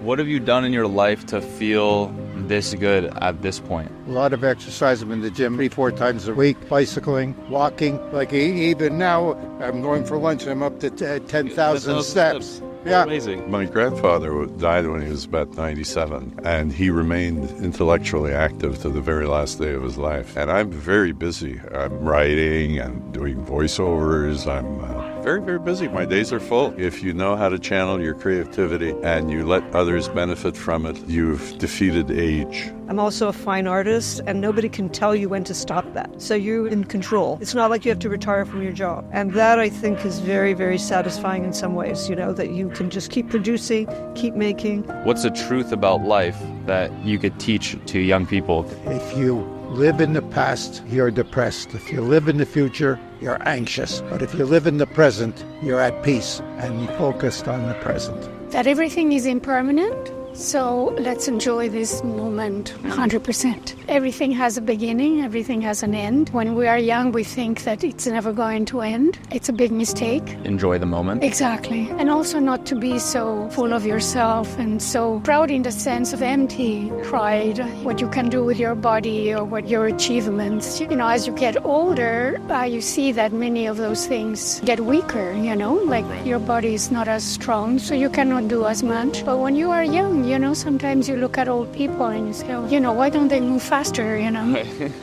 What have you done in your life to feel this good at this point? A lot of exercise. I'm in the gym 3-4 times a week, bicycling, walking. Like even now, I'm going for lunch and I'm up to 10,000 steps. Yeah. Amazing. My grandfather died when he was about 97, and he remained intellectually active to the very last day of his life. And I'm very busy. I'm writing, I'm doing voiceovers, I'm very, very busy. My days are full. If you know how to channel your creativity and you let others benefit from it, you've defeated age. I'm also a fine artist, and nobody can tell you when to stop that. So you're in control. It's not like you have to retire from your job. And that, I think, is very, very satisfying in some ways, that you can just keep producing, keep making. What's the truth about life that you could teach to young people? If you live in the past, you're depressed. If you live in the future, you're anxious. But if you live in the present, you're at peace and focused on the present. That everything is impermanent. So let's enjoy this moment 100%. Everything has a beginning, everything has an end. When we are young, we think that it's never going to end. It's a big mistake. Enjoy the moment. Exactly. And also not to be so full of yourself and so proud in the sense of empty pride, what you can do with your body or what your achievements. As you get older, you see that many of those things get weaker, like your body is not as strong, so you cannot do as much. But when you are young, sometimes you look at old people and you say, why don't they move faster,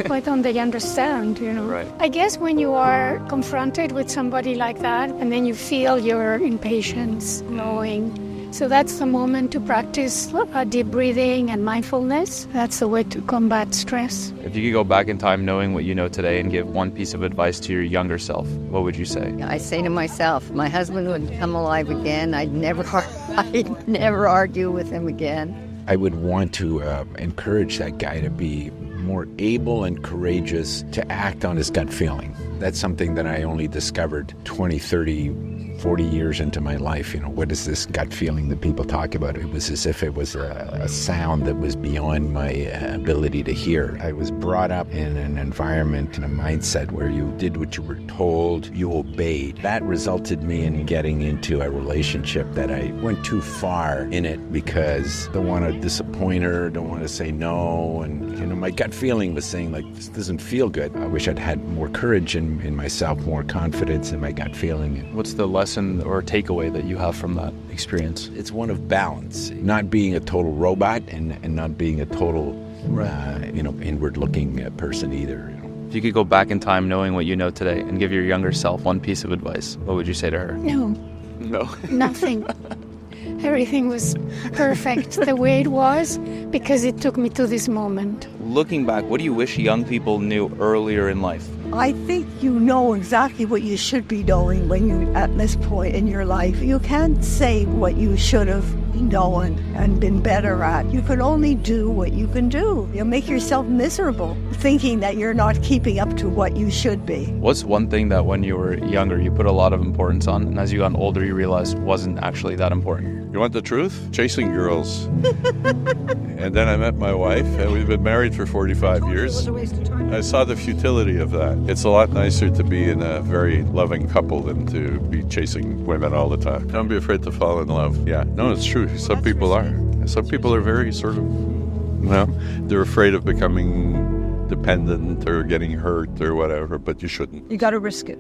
Why don't they understand, Right. I guess when you are confronted with somebody like that, and then you feel your impatience growing, so that's the moment to practice deep breathing and mindfulness. That's the way to combat stress. If you could go back in time knowing what you know today and give one piece of advice to your younger self, what would you say? I say to myself, my husband would come alive again. I'd never argue with him again. I would want to encourage that guy to be more able and courageous to act on his gut feeling. That's something that I only discovered 20, 30, 40 years into my life. What is this gut feeling that people talk about? It was as if it was a sound that was beyond my ability to hear. I was brought up in an environment and a mindset where you did what you were told, you obeyed. That resulted me in getting into a relationship that I went too far in it because I don't want to disappoint her, don't want to say no. And, my gut feeling was saying, this doesn't feel good. I wish I'd had more courage in myself, more confidence in my gut feeling. What's the lesson or takeaway that you have from that experience? It's one of balance, not being a total robot and not being a total, inward-looking person either. If you could go back in time knowing what you know today and give your younger self one piece of advice, what would you say to her? No. Nothing. Everything was perfect the way it was because it took me to this moment. Looking back, what do you wish young people knew earlier in life? I think you know exactly what you should be knowing when you're at this point in your life. You can't say what you should have known and been better at. You can only do what you can do. You'll make yourself miserable thinking that you're not keeping up to what you should be. What's one thing that when you were younger you put a lot of importance on, and as you got older you realized wasn't actually that important? You want the truth? Chasing girls. And then I met my wife, and we've been married for 45 years. I saw the futility of that. It's a lot nicer to be in a very loving couple than to be chasing women all the time. Don't be afraid to fall in love. Yeah, no, it's true. Some people are. Some people are very they're afraid of becoming dependent or getting hurt or whatever, but you shouldn't. You got to risk it.